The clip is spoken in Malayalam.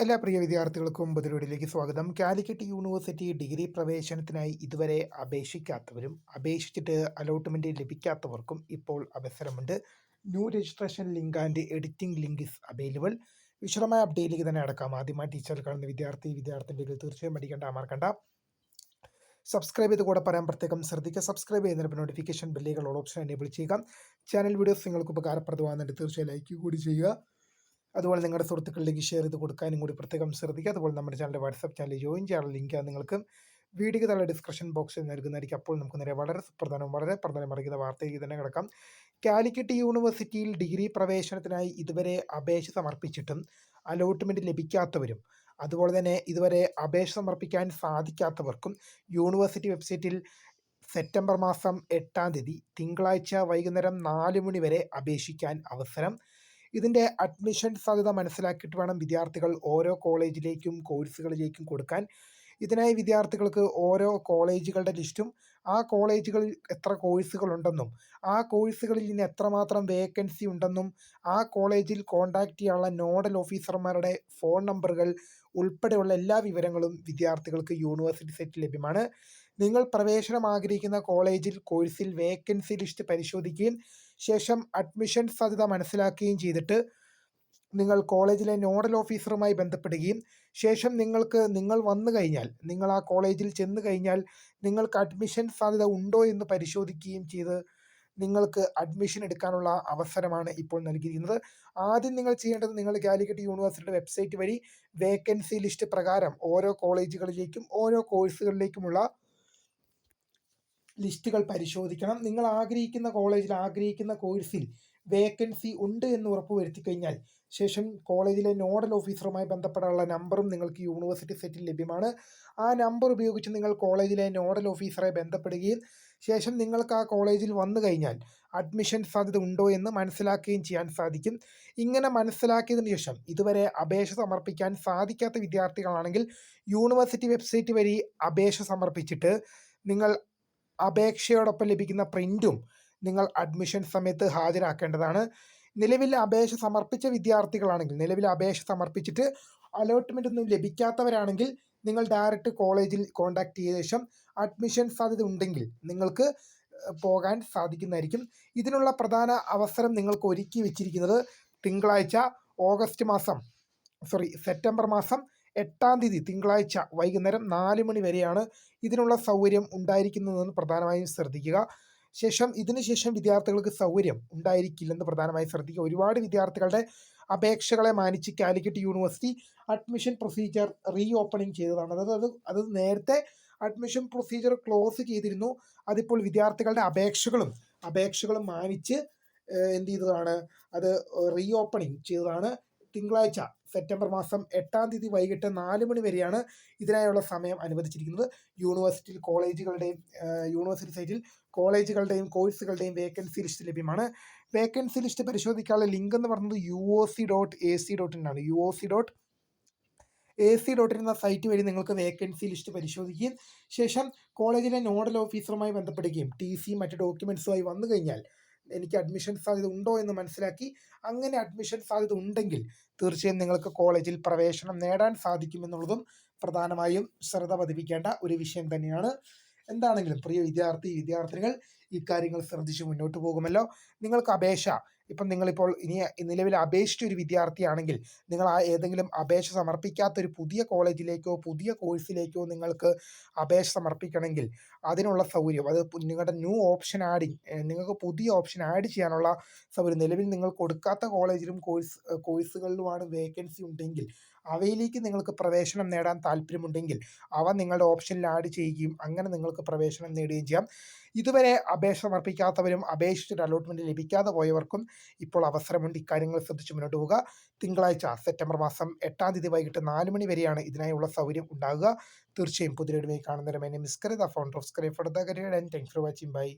എല്ലാ പ്രിയ വിദ്യാർത്ഥികൾക്കും പുതിയൊരിലേക്ക് സ്വാഗതം. കാലിക്കറ്റ് യൂണിവേഴ്സിറ്റി ഡിഗ്രി പ്രവേശനത്തിനായി ഇതുവരെ അപേക്ഷിക്കാത്തവരും അപേക്ഷിച്ചിട്ട് അലോട്ട്മെന്റ് ലഭിക്കാത്തവർക്കും ഇപ്പോൾ അവസരമുണ്ട്. New registration link and editing link is available. വിശദമായ അപ്ഡേറ്റിലേക്ക് തന്നെ അടക്കാം. ആദ്യമായി ടീച്ചർ കാണുന്ന വിദ്യാർത്ഥികളുടെ തീർച്ചയായും പഠിക്കേണ്ട മറക്കണ്ട. സബ്സ്ക്രൈബ് ചെയ്ത് കൂടെ പറയാൻ പ്രത്യേകം ശ്രദ്ധിക്കുക. സബ്സ്ക്രൈബ് ചെയ്യുന്നതിന് നോട്ടിഫിക്കേഷൻ ബെല്ലുകൾ ഓപ്ഷൻ എനേബിൾ ചെയ്യുക. ചാനൽ വീഡിയോസ് നിങ്ങൾക്ക് ഉപകാരപ്രദമാകുന്നുണ്ട്, തീർച്ചയായും ലൈക്ക് കൂടി ചെയ്യുക. അതുപോലെ നിങ്ങളുടെ സുഹൃത്തുക്കളിലേക്ക് ഷെയർ ചെയ്ത് കൊടുക്കാനും കൂടി പ്രത്യേകം ശ്രദ്ധിക്കുക. അതുപോലെ നമ്മുടെ ചാനലിൻ്റെ വാട്സാപ്പ് ചാനൽ ജോയിൻ ചെയ്യാനുള്ള ലിങ്ക് നിങ്ങൾക്ക് വീഡിയോയ്ക്ക് താഴെ ഡിസ്ക്രിപ്ഷൻ ബോക്സിൽ നൽകുന്നതായിരിക്കും. അപ്പോൾ നമുക്ക് നേരെ വളരെ പ്രധാനമറിയുന്ന വാർത്തയിലേക്ക് തന്നെ കിടക്കാം. കാലിക്കറ്റ് യൂണിവേഴ്സിറ്റിയിൽ ഡിഗ്രി പ്രവേശനത്തിനായി ഇതുവരെ അപേക്ഷ സമർപ്പിച്ചിട്ടും അലോട്ട്മെൻറ്റ് ലഭിക്കാത്തവരും അതുപോലെ തന്നെ ഇതുവരെ അപേക്ഷ സമർപ്പിക്കാൻ സാധിക്കാത്തവർക്കും യൂണിവേഴ്സിറ്റി വെബ്സൈറ്റിൽ സെപ്റ്റംബർ മാസം 8-ാം തീയതി തിങ്കളാഴ്ച വൈകുന്നേരം 4 മണി വരെ അപേക്ഷിക്കാൻ അവസരം. ഇതിൻ്റെ അഡ്മിഷൻ സാധ്യത മനസ്സിലാക്കിയിട്ട് വേണം വിദ്യാർത്ഥികൾ ഓരോ കോളേജിലേക്കും കോഴ്സുകളിലേക്കും കൊടുക്കാൻ. ഇതിനായി വിദ്യാർത്ഥികൾക്ക് ഓരോ കോളേജുകളുടെ ലിസ്റ്റും ആ കോളേജുകളിൽ എത്ര കോഴ്സുകളുണ്ടെന്നും ആ കോഴ്സുകളിൽ ഇനി എത്രമാത്രം വേക്കൻസി ഉണ്ടെന്നും ആ കോളേജിൽ കോൺടാക്റ്റ് ചെയ്യാനുള്ള നോഡൽ ഓഫീസർമാരുടെ ഫോൺ നമ്പറുകൾ ഉൾപ്പെടെയുള്ള എല്ലാ വിവരങ്ങളും വിദ്യാർത്ഥികൾക്ക് യൂണിവേഴ്സിറ്റി സൈറ്റിൽ ലഭ്യമാണ്. നിങ്ങൾ പ്രവേശനം ആഗ്രഹിക്കുന്ന കോളേജിൽ കോഴ്സിൽ വേക്കൻസി ലിസ്റ്റ് പരിശോധിക്കുകയും ശേഷം അഡ്മിഷൻ സാധ്യത മനസ്സിലാക്കുകയും ചെയ്തിട്ട് നിങ്ങൾ കോളേജിലെ നോഡൽ ഓഫീസറുമായി ബന്ധപ്പെടുകയും ശേഷം നിങ്ങൾ വന്നു കഴിഞ്ഞാൽ, നിങ്ങൾ ആ കോളേജിൽ ചെന്ന് കഴിഞ്ഞാൽ നിങ്ങൾക്ക് അഡ്മിഷൻ സാധ്യത ഉണ്ടോ എന്ന് പരിശോധിക്കുകയും ചെയ്ത് നിങ്ങൾക്ക് അഡ്മിഷൻ എടുക്കാനുള്ള അവസരമാണ് ഇപ്പോൾ നൽകിയിരിക്കുന്നത്. ആദ്യം നിങ്ങൾ ചെയ്യേണ്ടത്, നിങ്ങൾ കാലിക്കറ്റ് യൂണിവേഴ്സിറ്റിയുടെ വെബ്സൈറ്റ് വഴി വേക്കൻസി ലിസ്റ്റ് പ്രകാരം ഓരോ കോളേജുകളിലേക്കും ഓരോ കോഴ്സുകളിലേക്കുമുള്ള ലിസ്റ്റുകൾ പരിശോധിക്കണം. നിങ്ങൾ ആഗ്രഹിക്കുന്ന കോളേജിൽ ആഗ്രഹിക്കുന്ന കോഴ്സിൽ വേക്കൻസി ഉണ്ട് എന്ന് ഉറപ്പുവരുത്തി കഴിഞ്ഞാൽ ശേഷം കോളേജിലെ നോഡൽ ഓഫീസറുമായി ബന്ധപ്പെടാനുള്ള നമ്പറും നിങ്ങൾക്ക് യൂണിവേഴ്സിറ്റി സൈറ്റിൽ ലഭ്യമാണ്. ആ നമ്പർ ഉപയോഗിച്ച് നിങ്ങൾ കോളേജിലെ നോഡൽ ഓഫീസറെ ബന്ധപ്പെടുകയും ശേഷം നിങ്ങൾക്ക് ആ കോളേജിൽ വന്നു കഴിഞ്ഞാൽ അഡ്മിഷൻ സാധ്യത ഉണ്ടോ എന്ന് മനസ്സിലാക്കുകയും ചെയ്യാൻ സാധിക്കും. ഇങ്ങനെ മനസ്സിലാക്കിയതിനു ശേഷം ഇതുവരെ അപേക്ഷ സമർപ്പിക്കാൻ സാധിക്കാത്ത വിദ്യാർത്ഥികളാണെങ്കിൽ യൂണിവേഴ്സിറ്റി വെബ്സൈറ്റ് വഴി അപേക്ഷ സമർപ്പിച്ചിട്ട് നിങ്ങൾ അപേക്ഷയോടൊപ്പം ലഭിക്കുന്ന പ്രിൻറ്റും നിങ്ങൾ അഡ്മിഷൻ സമയത്ത് ഹാജരാക്കേണ്ടതാണ്. നിലവിൽ അപേക്ഷ സമർപ്പിച്ച വിദ്യാർത്ഥികളാണെങ്കിൽ, നിലവിൽ അപേക്ഷ സമർപ്പിച്ചിട്ട് അലോട്ട്മെൻ്റ് ഒന്നും ലഭിക്കാത്തവരാണെങ്കിൽ നിങ്ങൾ ഡയറക്റ്റ് കോളേജിൽ കോൺടാക്ട് ചെയ്ത ശേഷം അഡ്മിഷൻ സാധ്യത ഉണ്ടെങ്കിൽ നിങ്ങൾക്ക് പോകാൻ സാധിക്കുന്നതായിരിക്കും. ഇതിനുള്ള പ്രധാന അവസരം നിങ്ങൾക്ക് ഒരുക്കി വെച്ചിരിക്കുന്നത് തിങ്കളാഴ്ച സെപ്റ്റംബർ മാസം 8-ാം തീയതി തിങ്കളാഴ്ച വൈകുന്നേരം 4 മണി വരെയാണ് ഇതിനുള്ള സൗകര്യം ഉണ്ടായിരിക്കുന്നതെന്ന് പ്രധാനമായും ശ്രദ്ധിക്കുക. ഇതിനുശേഷം വിദ്യാർത്ഥികൾക്ക് സൗകര്യം ഉണ്ടായിരിക്കില്ലെന്ന് പ്രധാനമായും ശ്രദ്ധിക്കുക. ഒരുപാട് വിദ്യാർത്ഥികളുടെ അപേക്ഷകളെ മാനിച്ച് Calicut university admission procedure re opening ചെയ്തതാണ്. അത് നേരത്തെ അഡ്മിഷൻ പ്രൊസീജിയർ ക്ലോസ് ചെയ്തിരുന്നു. അതിപ്പോൾ വിദ്യാർത്ഥികളുടെ അപേക്ഷകളും മാനിച്ച് എന്ത് ചെയ്തതാണ്, അത് റീ ഓപ്പണിംഗ് ചെയ്തതാണ്. തിങ്കളാഴ്ച സെപ്റ്റംബർ മാസം 8-ാം തീയതി വൈകിട്ട് 4 മണി വരെയാണ് ഇതിനായുള്ള സമയം അനുവദിച്ചിരിക്കുന്നത്. യൂണിവേഴ്സിറ്റി സൈറ്റിൽ കോളേജുകളുടെയും കോഴ്സുകളുടെയും വേക്കൻസി ലിസ്റ്റ് ലഭ്യമാണ്. വേക്കൻസി ലിസ്റ്റ് പരിശോധിക്കാനുള്ള ലിങ്ക് എന്ന് പറയുന്നത് uoc.ac.in ആണ്. uoc.ac.in എന്ന സൈറ്റ് വഴി നിങ്ങൾക്ക് വേക്കൻസി ലിസ്റ്റ് പരിശോധിക്കുകയും ശേഷം കോളേജിലെ നോഡൽ ഓഫീസറുമായി ബന്ധപ്പെടുകയും TC മറ്റ് ഡോക്യുമെൻസുമായി വന്നു കഴിഞ്ഞാൽ എനിക്ക് അഡ്മിഷൻ സാധ്യത ഉണ്ടോ എന്ന് മനസ്സിലാക്കി, അങ്ങനെ അഡ്മിഷൻ സാധ്യത ഉണ്ടെങ്കിൽ തീർച്ചയായും നിങ്ങൾക്ക് കോളേജിൽ പ്രവേശനം നേടാൻ സാധിക്കുമെന്നുള്ളതും പ്രധാനമായും ശ്രദ്ധ പതിപ്പിക്കേണ്ട ഒരു വിഷയം തന്നെയാണ്. എന്താണെങ്കിലും പ്രിയ വിദ്യാർത്ഥിനികൾ ഇക്കാര്യങ്ങൾ ശ്രദ്ധിച്ച് മുന്നോട്ട് പോകുമല്ലോ. നിങ്ങൾക്ക് നിങ്ങളിപ്പോൾ നിലവിൽ അപേക്ഷിച്ച ഒരു വിദ്യാർത്ഥിയാണെങ്കിൽ നിങ്ങൾ ഏതെങ്കിലും അപേക്ഷ സമർപ്പിക്കാത്ത ഒരു പുതിയ കോളേജിലേക്കോ പുതിയ കോഴ്സിലേക്കോ നിങ്ങൾക്ക് അപേക്ഷ സമർപ്പിക്കണമെങ്കിൽ അതിനുള്ള സൗകര്യം, അത് നിങ്ങളുടെ നിങ്ങൾക്ക് പുതിയ ഓപ്ഷൻ ആഡ് ചെയ്യാനുള്ള സൗകര്യം, നിലവിൽ നിങ്ങൾ കൊടുക്കാത്ത കോളേജിലും കോഴ്സുകളിലുമാണ് വേക്കൻസി ഉണ്ടെങ്കിൽ അവയിലേക്ക് നിങ്ങൾക്ക് പ്രവേശനം നേടാൻ താല്പര്യമുണ്ടെങ്കിൽ അവ നിങ്ങളുടെ ഓപ്ഷനിൽ ആഡ് ചെയ്യുകയും അങ്ങനെ നിങ്ങൾക്ക് പ്രവേശനം നേടുകയും ചെയ്യാം. ഇതുവരെ അപേക്ഷ സമർപ്പിക്കാത്തവരും അപേക്ഷിച്ചിട്ട് അലോട്ട്മെൻറ്റ് ലഭിക്കാതെ പോയവർക്കും ഇപ്പോൾ അവസരമുണ്ട്. ഇക്കാര്യങ്ങൾ ശ്രദ്ധിച്ച് മുന്നോട്ട് പോവുക. തിങ്കളാഴ്ച സെപ്റ്റംബർ മാസം 8-ാം തീയതി വൈകിട്ട് 4 മണി വരെയാണ് ഇതിനായുള്ള സൗകര്യം ഉണ്ടാകുക. തീർച്ചയായും പുതിയ വീഡിയോയിൽ കാണുന്നവരെ എന്നെ മിസ് കരുത്. Founder of scribe for the career and thanks for watching. By.